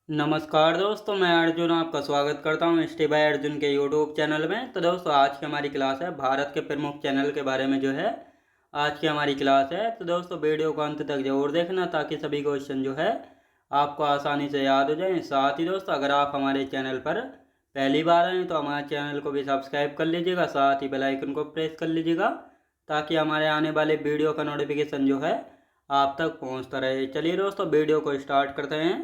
नमस्कार दोस्तों, मैं अर्जुन आपका स्वागत करता हूं स्टे बाय अर्जुन के यूट्यूब चैनल में। तो दोस्तों, आज की हमारी क्लास है भारत के प्रमुख चैनल के बारे में जो है आज की हमारी क्लास है। तो दोस्तों, वीडियो को अंत तक जरूर देखना ताकि सभी क्वेश्चन जो है आपको आसानी से याद हो जाए। साथ ही दोस्तों, अगर आप हमारे चैनल पर पहली बार आए तो हमारे चैनल को भी सब्सक्राइब कर लीजिएगा, साथ ही बेल आइकन को प्रेस कर लीजिएगा ताकि हमारे आने वाले वीडियो का नोटिफिकेशन जो है आप तक पहुँचता रहे। चलिए दोस्तों, वीडियो को स्टार्ट करते हैं।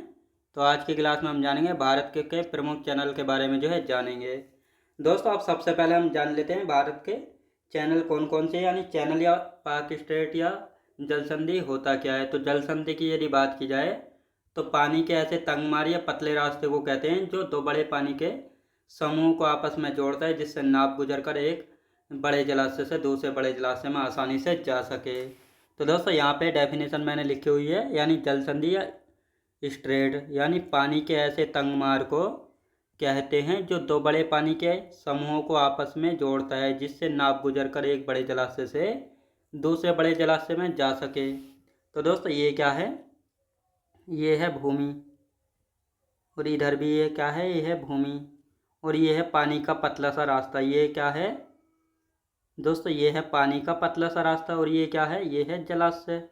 तो आज की क्लास में हम जानेंगे भारत के प्रमुख चैनल के बारे में जो है जानेंगे। दोस्तों, आप सबसे पहले हम जान लेते हैं भारत के चैनल कौन कौन से, यानी चैनल या पाक स्टेट या जल संधि होता क्या है। तो जल संधि की यदि बात की जाए तो पानी के ऐसे तंगमार या पतले रास्ते को कहते हैं जो दो बड़े पानी के समूह को आपस में जोड़ता है, जिससे नाव गुजरकर एक बड़े जलाशय से दूसरे बड़े जलाशय में आसानी से जा सके। तो दोस्तों, यहाँ पे डेफिनेशन मैंने लिखी हुई है, यानी जल संधि या स्ट्रेट यानी पानी के ऐसे तंगमार को कहते हैं जो दो बड़े पानी के समूहों को आपस में जोड़ता है, जिससे नाव गुजरकर एक बड़े जलाशय से दूसरे बड़े जलाशय में जा सके। तो दोस्तों, ये क्या है? ये है भूमि, और इधर भी ये क्या है? ये है भूमि, और ये है पानी का पतला सा रास्ता। ये क्या है दोस्तों? ये है पानी का पतला सा रास्ता, और ये क्या है? ये है जलाशय।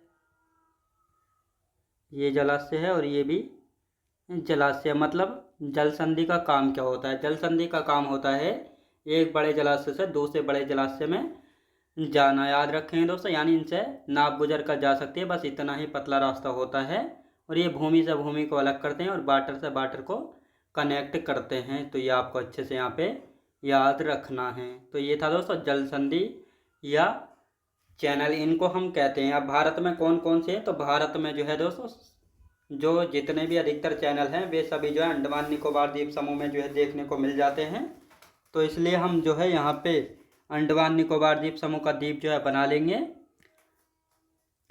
ये जलाशय है और ये भी जलाशय। मतलब जल संधि का काम क्या होता है? जल संधि का काम होता है एक बड़े जलाशय से दूसरे बड़े जलाशय में जाना। याद रखें दोस्तों, यानी इनसे नाव गुजर कर जा सकती है, बस इतना ही पतला रास्ता होता है। और ये भूमि से भूमि को अलग करते हैं और वाटर से वाटर को कनेक्ट करते हैं। तो ये आपको अच्छे से यहाँ पे याद रखना है। तो ये था दोस्तों जल संधि या चैनल, इनको हम कहते हैं। अब भारत में कौन कौन से हैं? तो भारत में जो है दोस्तों, जो जितने भी अधिकतर चैनल हैं वे सभी जो है अंडमान निकोबार द्वीप समूह में जो है देखने को मिल जाते हैं। तो इसलिए हम जो है यहाँ पे अंडमान निकोबार द्वीप समूह का द्वीप जो है बना लेंगे,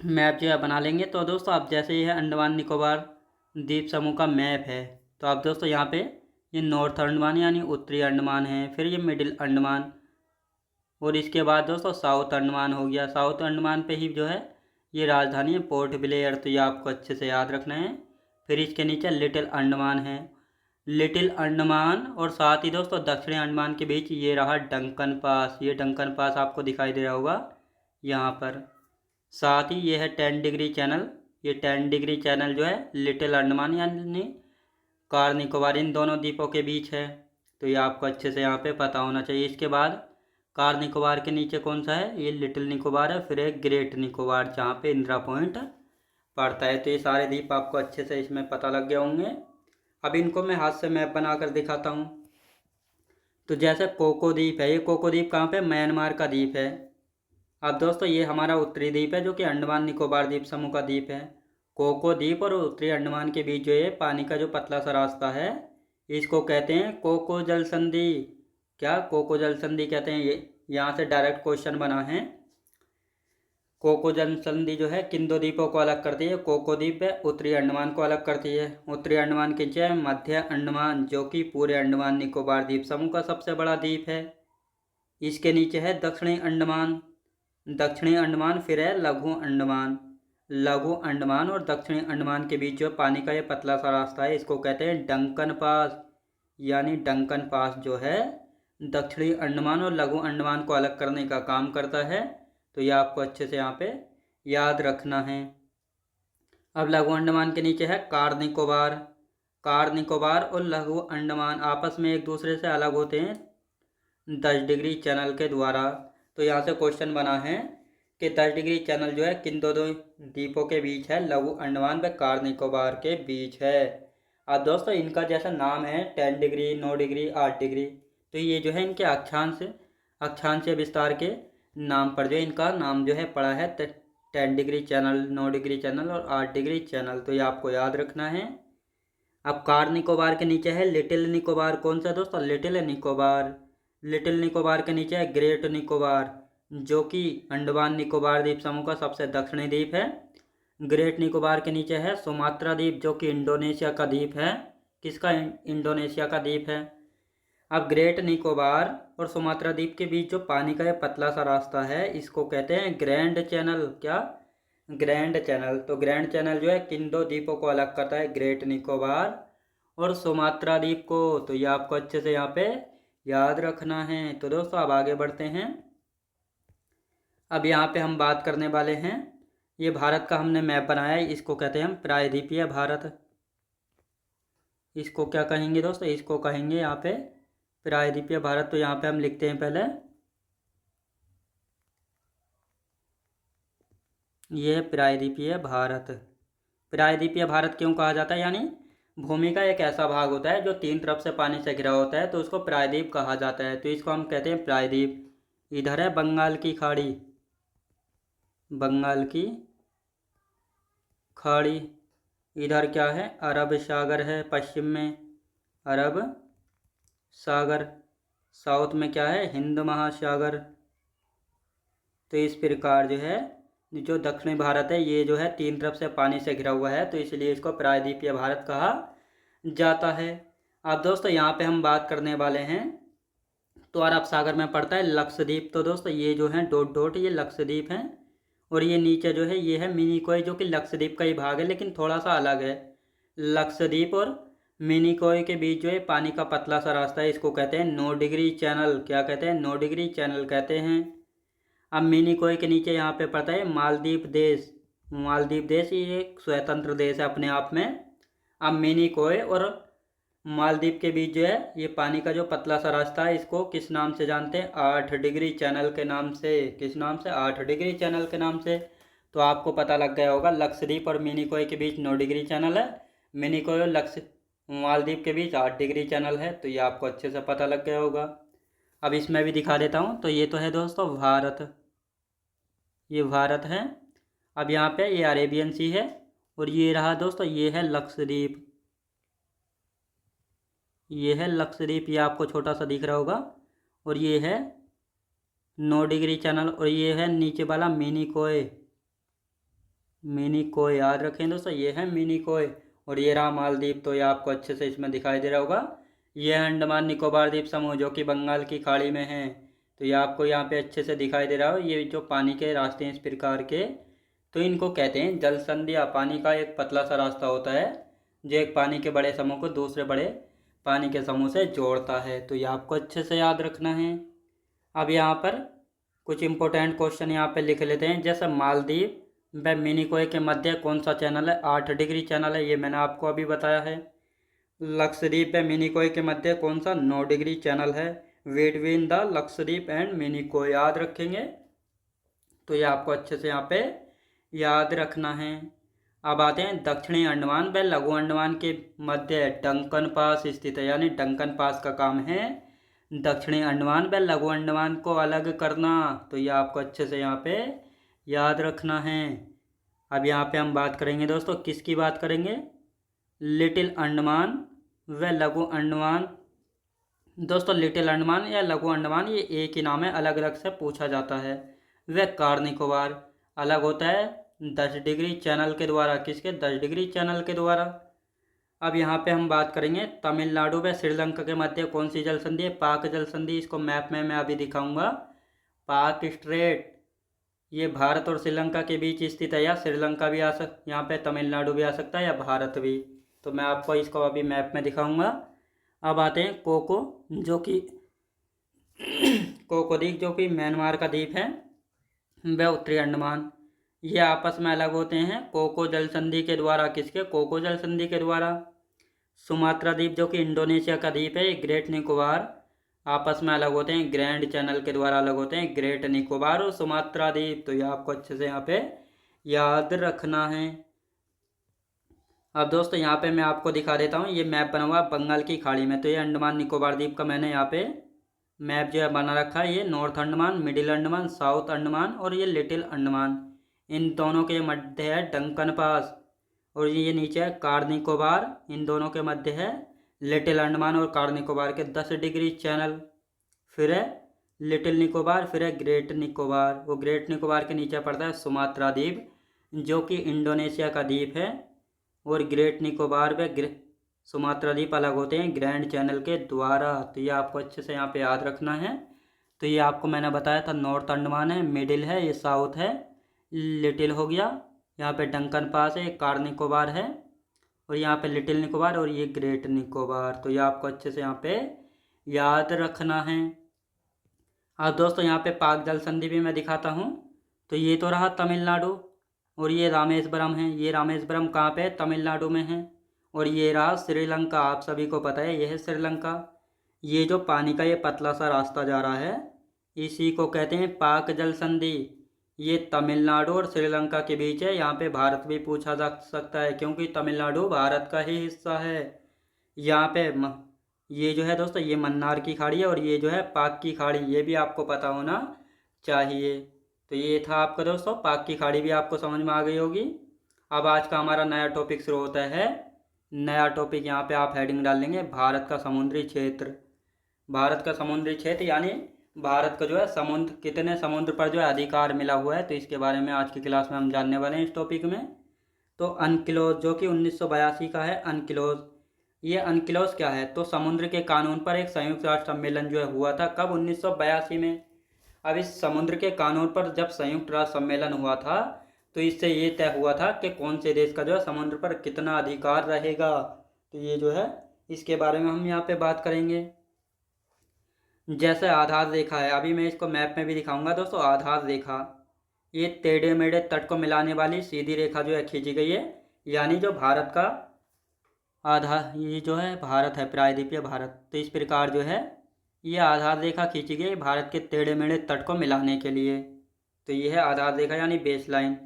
मैप जो है बना लेंगे। तो दोस्तों, आप जैसे ही है अंडमान निकोबार द्वीप समूह का मैप है, तो आप दोस्तों यहाँ पे ये नॉर्थ अंडमान यानी उत्तरी अंडमान है, फिर ये मिडिल अंडमान, और इसके बाद दोस्तों साउथ अंडमान हो गया। साउथ अंडमान पे ही जो है ये राजधानी है पोर्ट ब्लेयर, तो ये आपको अच्छे से याद रखना है। फिर इसके नीचे लिटिल अंडमान है, लिटिल अंडमान, और साथ ही दोस्तों दक्षिणी अंडमान के बीच ये रहा डंकन पास। ये डंकन पास आपको दिखाई दे रहा होगा यहाँ पर। साथ ही ये है 10 डिग्री चैनल। ये 10 डिग्री चैनल जो है लिटिल अंडमान यानी कार निकोबार, इन दोनों द्वीपों के बीच है। तो ये आपको अच्छे से यहाँ पे पता होना चाहिए। इसके बाद कार निकोबार के नीचे कौन सा है? ये लिटिल निकोबार है। फिर एक ग्रेट निकोबार जहाँ पे इंदिरा पॉइंट पड़ता है। तो ये सारे द्वीप आपको अच्छे से इसमें पता लग गए होंगे। अब इनको मैं हाथ से मैप बनाकर दिखाता हूँ। तो जैसे कोको द्वीप है, ये कोको द्वीप कहाँ पे? म्यांमार का द्वीप है। अब दोस्तों, ये हमारा उत्तरी द्वीप है जो कि अंडमान निकोबार द्वीप समूह का द्वीप है। कोको द्वीप और उत्तरी अंडमान के बीच जो ये पानी का जो पतला सा रास्ता है, इसको कहते हैं कोको जल संधि। क्या? कोको जल संधि कहते हैं। ये यहाँ से डायरेक्ट क्वेश्चन बना है। कोको जल संधि जो है किन दो द्वीपों को अलग करती है? कोको द्वीप है उत्तरी अंडमान को अलग करती है। उत्तरी अंडमान के नीचे मध्य अंडमान, जो कि पूरे अंडमान निकोबार द्वीप समूह का सबसे बड़ा द्वीप है। इसके नीचे है दक्षिणी अंडमान। दक्षिणी अंडमान फिर है लघु अंडमान। लघु अंडमान और दक्षिणी अंडमान के बीच जो पानी का ये पतला सा रास्ता है, इसको कहते हैं डंकन पास। यानी डंकन पास जो है दक्षिणी अंडमान और लघु अंडमान को अलग करने का काम करता है। तो ये आपको अच्छे से यहाँ पे याद रखना है। अब लघु अंडमान के नीचे है कार निकोबार। कार निकोबार और लघु अंडमान आपस में एक दूसरे से अलग होते हैं 10 डिग्री चैनल के द्वारा। तो यहाँ से क्वेश्चन बना है कि 10 डिग्री चैनल जो है किन दो दो द्वीपों के बीच है? लघु अंडमान व कार निकोबार के बीच है। अब दोस्तों, इनका जैसा नाम है 10 डिग्री, 9 डिग्री, 8 डिग्री, तो ये जो है इनके अक्षांश विस्तार के नाम पर जो इनका नाम जो है पड़ा है 10 डिग्री चैनल, 9 डिग्री चैनल और 8 डिग्री चैनल। तो ये आपको याद रखना है। अब कार निकोबार के नीचे है लिटिल निकोबार। कौन सा दोस्तों? लिटिल निकोबार। लिटिल निकोबार के नीचे है ग्रेट निकोबार, जो कि अंडमान निकोबार द्वीप समूह का सबसे दक्षिणी द्वीप है। ग्रेट निकोबार के नीचे है सुमात्रा द्वीप, जो कि इंडोनेशिया का द्वीप है। किसका? इंडोनेशिया का द्वीप है। अब ग्रेट निकोबार और सुमात्रा द्वीप के बीच जो पानी का ये पतला सा रास्ता है, इसको कहते हैं ग्रैंड चैनल। क्या? Grand channel. तो ग्रैंड चैनल जो है किन दो द्वीपों को अलग करता है? ग्रेट निकोबार और सुमात्रा द्वीप को। तो ये आपको अच्छे से यहाँ पे याद रखना है। तो दोस्तों अब आगे बढ़ते हैं। अब यहाँ पे हम बात करने वाले हैं, ये भारत का हमने मैप बनाया है, इसको कहते हैं हम प्रायद्वीपीय भारत। इसको क्या कहेंगे दोस्तों, इसको कहेंगे यहाँ पे प्रायद्वीपीय भारत। तो यहाँ पे हम लिखते हैं पहले, ये है प्रायद्वीपीय भारत। प्रायद्वीपीय भारत क्यों कहा जाता है, यानी भूमि का एक ऐसा भाग होता है जो 3 तरफ से पानी से घिरा होता है, तो उसको प्रायद्वीप कहा जाता है। तो इसको हम कहते हैं प्रायद्वीप। इधर है बंगाल की खाड़ी, बंगाल की खाड़ी। इधर क्या है, अरब सागर है पश्चिम में, अरब सागर। साउथ में क्या है, हिंद महासागर। तो इस प्रकार जो है, जो दक्षिणी भारत है ये जो है 3 तरफ से पानी से घिरा हुआ है, तो इसलिए इसको प्रायद्वीपीय भारत कहा जाता है। अब दोस्तों यहाँ पे हम बात करने वाले हैं, तो अरब सागर में पड़ता है लक्षद्वीप। तो दोस्तों ये जो है डॉट डॉट, ये लक्षद्वीप हैं। और ये नीचे जो है ये है मिनिकोय, जो कि लक्षद्वीप का ही भाग है लेकिन थोड़ा सा अलग है। लक्षद्वीप और मिनिकोय के बीच जो है पानी का पतला सा रास्ता है, इसको कहते हैं 9 डिग्री चैनल। क्या कहते हैं, 9 डिग्री चैनल कहते हैं। अब मिनिकोय के नीचे यहाँ पे पड़ता है मालदीव देश। मालदीव देश ये एक स्वतंत्र देश है अपने आप में। अब मिनिकोय और मालदीव के बीच जो है ये पानी का जो पतला सा रास्ता है, इसको किस नाम से जानते हैं, 8 डिग्री चैनल के नाम से। किस नाम से, 8 डिग्री चैनल के नाम से। तो आपको पता लग गया होगा, लक्षद्वीप और मिनिकोय के बीच 9 डिग्री चैनल है, मिनिकोय और मालदीव के बीच 8 डिग्री चैनल है। तो ये आपको अच्छे से पता लग गया होगा। अब इसमें भी दिखा देता हूँ। तो ये तो है दोस्तों भारत, ये भारत है। अब यहाँ पे ये अरेबियन सी है, और ये रहा दोस्तों, ये है लक्षद्वीप। ये है लक्षद्वीप, ये आपको छोटा सा दिख रहा होगा। और ये है 9 डिग्री चैनल, और ये है नीचे वाला मिनिकोय। मिनिकोय याद रखें दोस्तों, ये है मिनिकोय। और ये रहा मालदीव। तो ये आपको अच्छे से इसमें दिखाई दे रहा होगा। ये है अंडमान निकोबार द्वीप समूह, जो कि बंगाल की खाड़ी में है। तो ये आपको यहाँ पे अच्छे से दिखाई दे रहा हो, ये जो पानी के रास्ते हैं इस प्रकार के, तो इनको कहते हैं जल संधियाँ। पानी का एक पतला सा रास्ता होता है जो एक पानी के बड़े समूह को दूसरे बड़े पानी के समूह से जोड़ता है। तो ये आपको अच्छे से याद रखना है। अब यहाँ पर कुछ इंपॉर्टेंट क्वेश्चन यहाँ पे लिख लेते हैं। जैसे मालदीव व मिनिकोय के मध्य कौन सा चैनल है, 8 डिग्री चैनल है, ये मैंने आपको अभी बताया है। लक्षद्वीप व मिनिकोय के मध्य कौन सा, 9 डिग्री चैनल है, between the Lakshadweep and Minicoy, याद रखेंगे। तो ये आपको अच्छे से यहाँ पे याद रखना है। अब आते हैं दक्षिणी अंडमान व लघु अंडमान के मध्य डंकन पास स्थित है, यानी डंकन पास का काम है दक्षिणी अंडमान व लघु अंडमान को अलग करना। तो ये आपको अच्छे से यहाँ पे याद रखना है। अब यहाँ पे हम बात करेंगे दोस्तों, किसकी बात करेंगे, लिटिल अंडमान व लघु अंडमान। दोस्तों लिटिल अंडमान या लघु अंडमान ये एक ही नाम है, अलग अलग से पूछा जाता है। वह कार निकोबार अलग होता है 10 डिग्री चैनल के द्वारा। किसके, 10 डिग्री चैनल के द्वारा। अब यहाँ पे हम बात करेंगे तमिलनाडु व श्रीलंका के मध्य कौन सी जल संधि है, पाक जल संधि। इसको मैप में मैं अभी दिखाऊंगा। पाक स्ट्रेट ये भारत और श्रीलंका के बीच स्थित है, या श्रीलंका भी यहाँ पे तमिलनाडु भी आ सकता है, या भारत भी। तो मैं आपको इसको अभी मैप में दिखाऊंगा। अब आते हैं कोको, जो कि कोको द्वीप, जो कि म्यांमार का द्वीप है, व उत्तरी अंडमान, ये आपस में अलग होते हैं कोको जल संधि के द्वारा। किसके, कोको जल संधि के द्वारा। सुमात्रा द्वीप, जो कि इंडोनेशिया का द्वीप है, ग्रेट निकोबार, आपस में अलग होते हैं ग्रैंड चैनल के द्वारा अलग होते हैं, ग्रेट निकोबार और सुमात्रा द्वीप। तो ये आपको अच्छे से यहाँ पे याद रखना है। अब दोस्तों यहाँ पे मैं आपको दिखा देता हूँ, ये मैप बना हुआ बंगाल की खाड़ी में। तो ये अंडमान निकोबार द्वीप का मैंने यहाँ पे मैप जो है बना रखा है। ये north Andaman, middle Andaman, south Andaman और ये लिटिल अंडमान, इन दोनों के मध्य है डंकन पास। और ये नीचे है कार निकोबार, इन दोनों के मध्य है लिटिल अंडमान और कार निकोबार के 10 डिग्री चैनल। फिर है लिटिल निकोबार, फिर है ग्रेट निकोबार। वो ग्रेट निकोबार के नीचे पड़ता है सुमात्रा द्वीप, जो कि इंडोनेशिया का द्वीप है। और ग्रेट निकोबार व सुमात्रा द्वीप अलग होते हैं ग्रैंड चैनल के द्वारा। तो ये आपको अच्छे से यहाँ पे याद रखना है। तो ये आपको मैंने बताया था, नॉर्थ अंडमान है, मिडिल है, ये साउथ है, लिटिल हो गया, यहाँ पे डंकन पास है, कार निकोबार है, और यहाँ पे लिटिल निकोबार और ये ग्रेट निकोबार। तो ये आपको अच्छे से यहाँ पे याद रखना है। अब दोस्तों यहाँ पे पाक जल संधि भी मैं दिखाता हूँ। तो ये तो रहा तमिलनाडु और ये रामेश्वरम है। ये रामेश्वरम कहाँ पे? तमिलनाडु में है। और ये रहा श्रीलंका, आप सभी को पता है ये है श्रीलंका। ये जो पानी का ये पतला सा रास्ता जा रहा है इसी को कहते हैं पाक जल संधि। ये तमिलनाडु और श्रीलंका के बीच है। यहाँ पे भारत भी पूछा जा सकता है क्योंकि तमिलनाडु भारत का ही हिस्सा है। यहाँ पे ये जो है दोस्तों ये मन्नार की खाड़ी है और ये जो है पाक की खाड़ी, ये भी आपको पता होना चाहिए। तो ये था आपका दोस्तों पाक की खाड़ी, भी आपको समझ में आ गई होगी। अब आज का हमारा नया टॉपिक शुरू होता है। नया टॉपिक यहाँ पे आप हेडिंग डाल लेंगे भारत का समुद्री क्षेत्र। भारत का समुद्री क्षेत्र यानी भारत का जो है समुद्र, कितने समुद्र पर जो है अधिकार मिला हुआ है, तो इसके बारे में आज की क्लास में हम जानने वाले हैं इस टॉपिक में। तो अनक्लोज जो कि 1982 का है अनक्लोज। ये अनक्लोज क्या है? तो समुद्र के कानून पर एक संयुक्त राष्ट्र सम्मेलन जो है हुआ था। कब? 1982 में। अब इस समुद्र के कानून पर जब संयुक्त राष्ट्र सम्मेलन हुआ था तो इससे ये तय हुआ था कि कौन से देश का जो है समुद्र पर कितना अधिकार रहेगा। तो ये जो है इसके बारे में हम यहाँ पे बात करेंगे। जैसे आधार रेखा है, अभी मैं इसको मैप में भी दिखाऊंगा दोस्तों। आधार रेखा ये टेढ़े मेढ़े तट को मिलाने वाली सीधी रेखा जो है खींची गई है, यानी जो भारत का आधार, ये जो है भारत है, प्रायद्वीपीय भारत। तो इस प्रकार जो है ये आधार रेखा खींची गई भारत के टेढ़े मेढ़े तट को मिलाने के लिए। तो ये है आधार रेखा यानी बेस लाइन।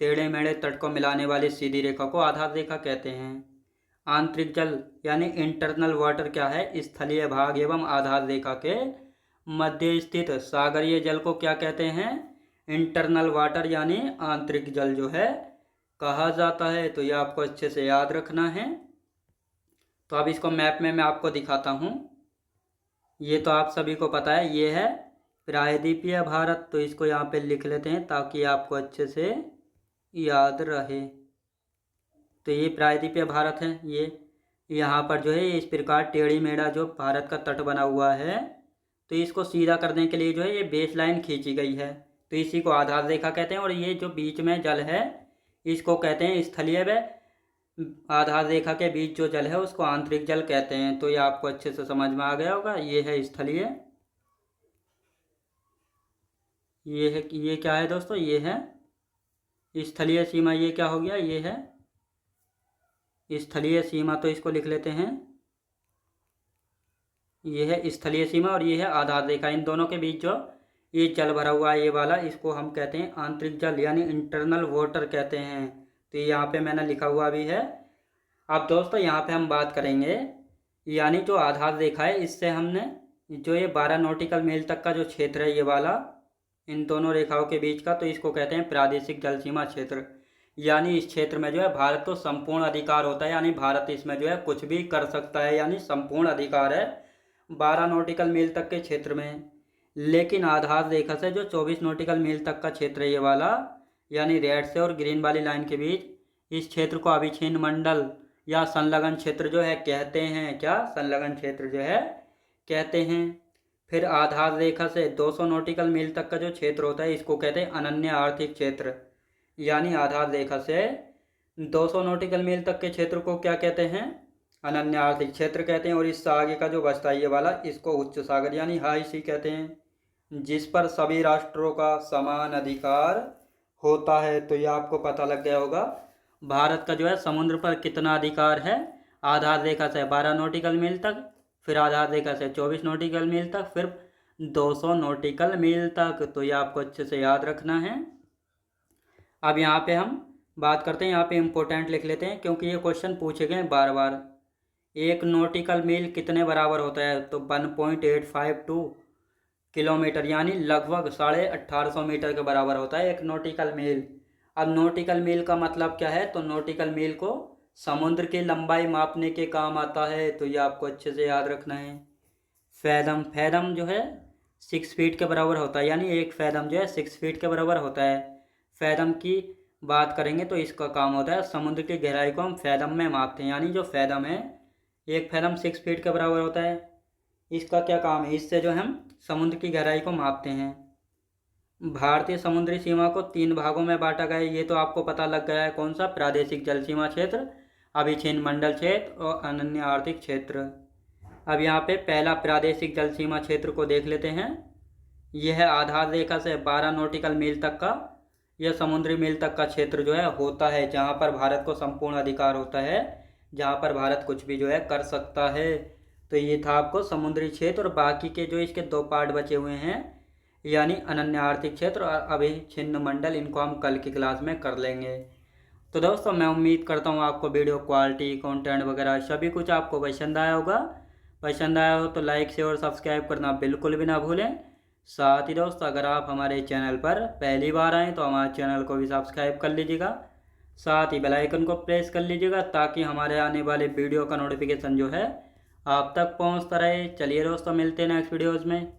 टेढ़े मेढ़े तट को मिलाने वाली सीधी रेखा को आधार रेखा कहते हैं। आंतरिक जल यानी इंटरनल वाटर क्या है? स्थलीय भाग एवं आधार रेखा के मध्य स्थित सागरीय जल को क्या कहते हैं? इंटरनल वाटर यानी आंतरिक जल जो है कहा जाता है। तो ये आपको अच्छे से याद रखना है। तो अब इसको मैप में मैं आपको दिखाता हूँ। ये तो आप सभी को पता है ये है प्रायद्वीपीय भारत। तो इसको यहाँ पे लिख लेते हैं ताकि आपको अच्छे से याद रहे। तो ये प्रायद्वीपीय भारत है। ये यहाँ पर जो है इस प्रकार टेढ़ी मेढ़ा जो भारत का तट बना हुआ है, तो इसको सीधा करने के लिए जो है ये बेस लाइन खींची गई है। तो इसी को आधार रेखा कहते हैं। और ये जो बीच में जल है इसको कहते हैं स्थलीय व आधार रेखा के बीच जो जल है उसको आंतरिक जल कहते हैं। तो ये आपको अच्छे से समझ में आ गया होगा। ये है स्थलीय, ये है, ये क्या है दोस्तों? ये है स्थलीय सीमा। ये क्या हो गया? ये है स्थलीय सीमा। तो इसको लिख लेते हैं, ये है स्थलीय सीमा और ये है आधार रेखा। इन दोनों के बीच जो ये जल भरा हुआ है ये वाला, इसको हम कहते हैं आंतरिक जल यानी इंटरनल वाटर कहते हैं। तो यहाँ पे मैंने लिखा हुआ भी है। अब दोस्तों यहाँ पे हम बात करेंगे, यानी जो आधार रेखा है इससे हमने जो ये 12 नॉटिकल मील तक का जो क्षेत्र है ये वाला, इन दोनों रेखाओं के बीच का, तो इसको कहते हैं प्रादेशिक जल सीमा क्षेत्र। यानी इस क्षेत्र में जो है भारत को संपूर्ण अधिकार होता है, यानी भारत इसमें जो है कुछ भी कर सकता है, यानी संपूर्ण अधिकार है 12 नॉटिकल मील तक के क्षेत्र में। लेकिन आधार रेखा से जो 24 नॉटिकल मील तक का क्षेत्र है ये वाला, यानी रेड से और ग्रीन वाली लाइन के बीच, इस क्षेत्र को अविच्छिन्न मंडल या संलग्न क्षेत्र जो है कहते हैं। क्या? संलग्न क्षेत्र जो है कहते हैं। फिर आधार रेखा से 200 नॉटिकल मील तक का जो क्षेत्र होता है इसको कहते हैं अनन्य आर्थिक क्षेत्र। यानी आधार रेखा से 200 नॉटिकल मील तक के क्षेत्र को क्या कहते हैं? अनन्य आर्थिक क्षेत्र कहते हैं। और इससे आगे का जो बचता है ये वाला, इसको उच्च सागर यानी हाई सी कहते हैं, जिस पर सभी राष्ट्रों का समान अधिकार होता है। तो ये आपको पता लग गया होगा भारत का जो है समुद्र पर कितना अधिकार है। आधार रेखा से 12 नॉटिकल मील तक, फिर आधार रेखा से 24 नॉटिकल मील तक, फिर 200 नॉटिकल मील तक। तो ये आपको अच्छे से याद रखना है। अब यहाँ पे हम बात करते हैं, यहाँ पे इम्पोर्टेंट लिख लेते हैं क्योंकि ये क्वेश्चन पूछे गए बार बार। एक नॉटिकल मील कितने बराबर होता है? तो 1.852 किलोमीटर यानी लगभग 1850 मीटर के बराबर होता है एक नॉटिकल मील। अब नॉटिकल मील का मतलब क्या है? तो नॉटिकल मील को समुद्र की लंबाई मापने के काम आता है। तो ये आपको अच्छे से याद रखना है। फैदम, फैदम जो है 6 फीट के बराबर होता है, यानी एक फैदम जो है 6 फीट के बराबर होता है। फैदम की बात करेंगे तो इसका काम होता है समुद्र की गहराई को हम फैदम में मापते हैं, यानी जो फैदम है एक फैदम 6 फीट के बराबर होता है। इसका क्या काम है? इससे जो हम समुद्र की गहराई को मापते हैं। भारतीय समुद्री सीमा को 3 भागों में बांटा गया है। ये तो आपको पता लग गया है, कौन सा? प्रादेशिक जल सीमा क्षेत्र, अभिचिन्न मंडल क्षेत्र और अनन्य आर्थिक क्षेत्र। अब यहाँ पे पहला प्रादेशिक जल सीमा क्षेत्र को देख लेते हैं। यह आधार रेखा से 12 नॉटिकल मील तक का यह समुद्री मील तक का क्षेत्र जो है होता है, जहाँ पर भारत को संपूर्ण अधिकार होता है, जहाँ पर भारत कुछ भी जो है कर सकता है। तो ये था आपको समुद्री क्षेत्र, और बाकी के जो इसके 2 पार्ट बचे हुए हैं यानी अनन्य आर्थिक क्षेत्र और अभिचिन्न मंडल, इनको हम कल की क्लास में कर लेंगे। तो दोस्तों मैं उम्मीद करता हूँ आपको वीडियो क्वालिटी, कंटेंट वगैरह सभी कुछ आपको पसंद आया होगा। पसंद आया हो तो लाइक शेयर और सब्सक्राइब करना बिल्कुल भी ना भूलें। साथ ही दोस्तों अगर आप हमारे चैनल पर पहली बार आएँ तो हमारे चैनल को भी सब्सक्राइब कर लीजिएगा, साथ ही बेल आइकन को प्रेस कर लीजिएगा ताकि हमारे आने वाले वीडियो का नोटिफिकेशन जो है आप तक पहुंचता रहे। चलिए दोस्तों मिलते हैं नेक्स्ट वीडियोज़ में।